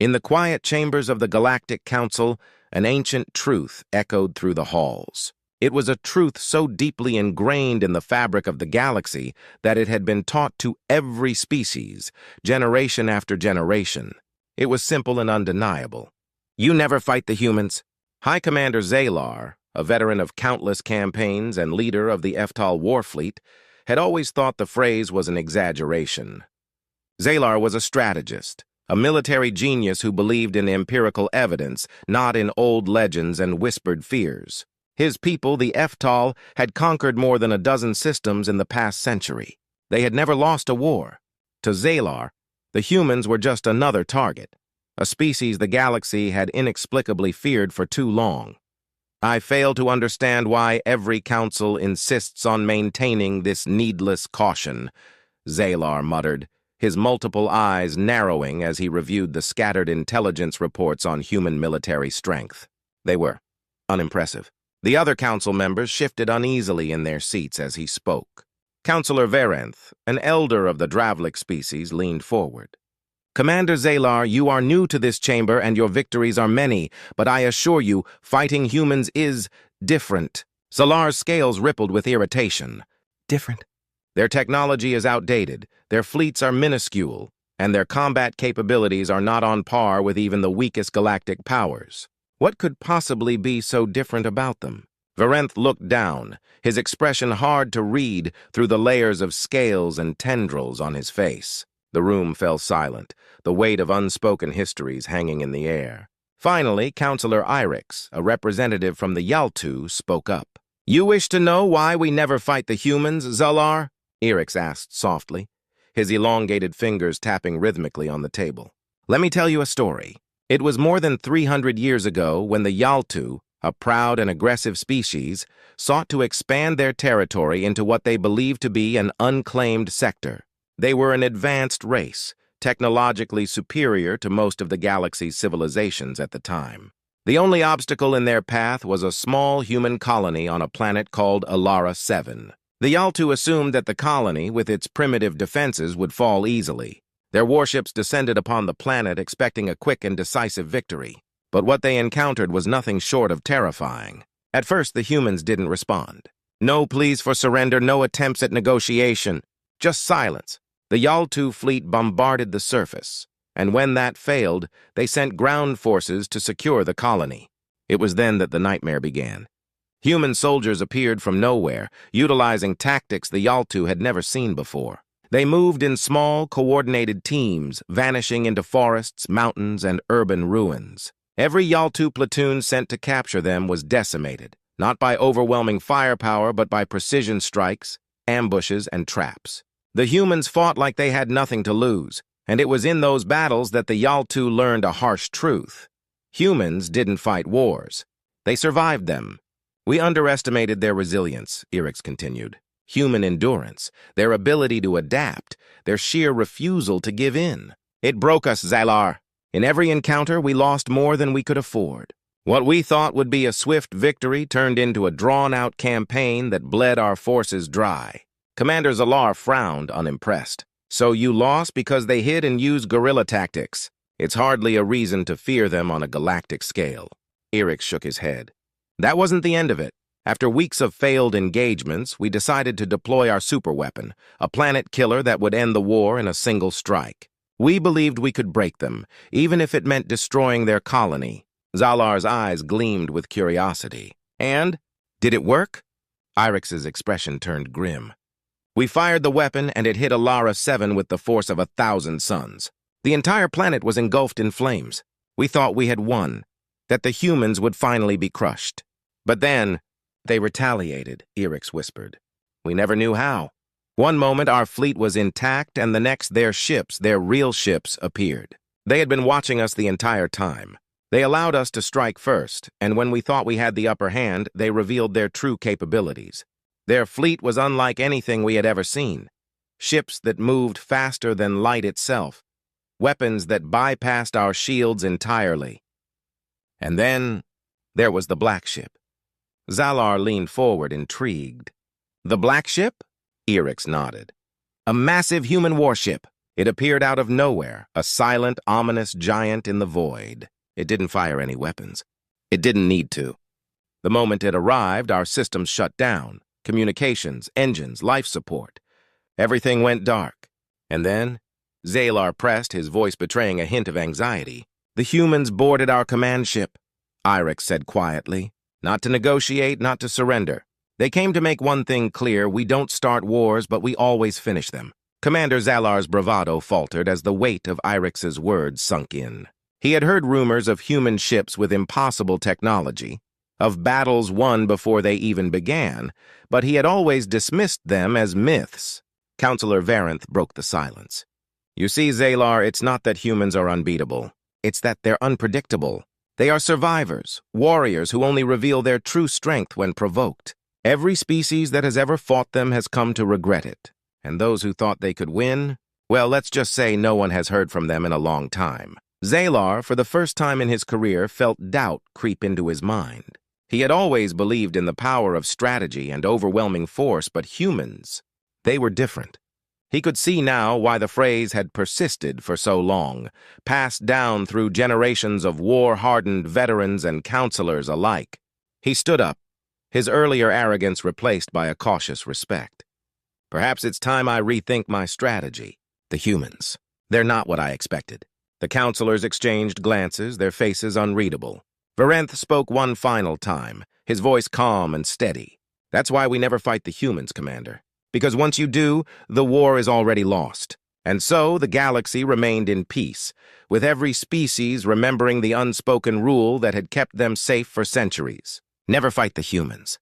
In the quiet chambers of the Galactic Council, an ancient truth echoed through the halls. It was a truth so deeply ingrained in the fabric of the galaxy that it had been taught to every species, generation after generation. It was simple and undeniable. You never fight the humans. High Commander Zalar, a veteran of countless campaigns and leader of the Eftal Warfleet, had always thought the phrase was an exaggeration. Zalar was a strategist, a military genius who believed in empirical evidence, not in old legends and whispered fears. His people, the Eftal, had conquered more than a dozen systems in the past century. They had never lost a war. To Zalar, the humans were just another target, a species the galaxy had inexplicably feared for too long. I fail to understand why every council insists on maintaining this needless caution, Zalar muttered, his multiple eyes narrowing as he reviewed the scattered intelligence reports on human military strength. They were unimpressive. The other council members shifted uneasily in their seats as he spoke. Councillor Varenth, an elder of the Dravlik species, leaned forward. Commander Zalar, you are new to this chamber and your victories are many, but I assure you, fighting humans is different. Zalar's scales rippled with irritation. Different? Their technology is outdated, their fleets are minuscule, and their combat capabilities are not on par with even the weakest galactic powers. What could possibly be so different about them? Varenth looked down, his expression hard to read through the layers of scales and tendrils on his face. The room fell silent, the weight of unspoken histories hanging in the air. Finally, Councillor Irix, a representative from the Yaltu, spoke up. You wish to know why we never fight the humans, Zalar? Irix asked softly, his elongated fingers tapping rhythmically on the table. Let me tell you a story. It was more than 300 years ago when the Yaltu, a proud and aggressive species, sought to expand their territory into what they believed to be an unclaimed sector. They were an advanced race, technologically superior to most of the galaxy's civilizations at the time. The only obstacle in their path was a small human colony on a planet called Alara 7. The Yaltu assumed that the colony, with its primitive defenses, would fall easily. Their warships descended upon the planet expecting a quick and decisive victory. But what they encountered was nothing short of terrifying. At first, the humans didn't respond. No pleas for surrender, no attempts at negotiation, just silence. The Yaltu fleet bombarded the surface, and when that failed, they sent ground forces to secure the colony. It was then that the nightmare began. Human soldiers appeared from nowhere, utilizing tactics the Yaltu had never seen before. They moved in small, coordinated teams, vanishing into forests, mountains, and urban ruins. Every Yaltu platoon sent to capture them was decimated, not by overwhelming firepower, but by precision strikes, ambushes, and traps. The humans fought like they had nothing to lose, and it was in those battles that the Yaltu learned a harsh truth. Humans didn't fight wars. They survived them. We underestimated their resilience, Irix continued. Human endurance, their ability to adapt, their sheer refusal to give in. It broke us, Zalar. In every encounter, we lost more than we could afford. What we thought would be a swift victory turned into a drawn-out campaign that bled our forces dry. Commander Zalar frowned, unimpressed. So you lost because they hid and used guerrilla tactics. It's hardly a reason to fear them on a galactic scale. Irix shook his head. That wasn't the end of it. After weeks of failed engagements, we decided to deploy our superweapon, a planet killer that would end the war in a single strike. We believed we could break them, even if it meant destroying their colony. Zalar's eyes gleamed with curiosity. And? Did it work? Irix's expression turned grim. We fired the weapon and it hit Alara 7 with the force of 1,000 suns. The entire planet was engulfed in flames. We thought we had won, that the humans would finally be crushed. But then, they retaliated, Irix whispered. We never knew how. One moment our fleet was intact and the next their ships, their real ships, appeared. They had been watching us the entire time. They allowed us to strike first, and when we thought we had the upper hand, they revealed their true capabilities. Their fleet was unlike anything we had ever seen. Ships that moved faster than light itself. Weapons that bypassed our shields entirely. And then, there was the black ship. Zalar leaned forward, intrigued. The black ship? Irix nodded. A massive human warship. It appeared out of nowhere, a silent, ominous giant in the void. It didn't fire any weapons. It didn't need to. The moment it arrived, our systems shut down. Communications, engines, life support. Everything went dark. And then, Zalar pressed, his voice betraying a hint of anxiety. The humans boarded our command ship, Irex said quietly. Not to negotiate, not to surrender. They came to make one thing clear: we don't start wars, but we always finish them. Commander Zalar's bravado faltered as the weight of Irex's words sunk in. He had heard rumors of human ships with impossible technology, of battles won before they even began, but he had always dismissed them as myths. Counselor Varenth broke the silence. You see, Zalar, it's not that humans are unbeatable. It's that they're unpredictable. They are survivors, warriors who only reveal their true strength when provoked. Every species that has ever fought them has come to regret it. And those who thought they could win, well, let's just say no one has heard from them in a long time. Zalar, for the first time in his career, felt doubt creep into his mind. He had always believed in the power of strategy and overwhelming force, but humans, they were different. He could see now why the phrase had persisted for so long, passed down through generations of war-hardened veterans and counselors alike. He stood up, his earlier arrogance replaced by a cautious respect. Perhaps it's time I rethink my strategy. The humans, they're not what I expected. The counselors exchanged glances, their faces unreadable. Varenth spoke one final time, his voice calm and steady. That's why we never fight the humans, Commander. Because once you do, the war is already lost. And so the galaxy remained in peace, with every species remembering the unspoken rule that had kept them safe for centuries. Never fight the humans.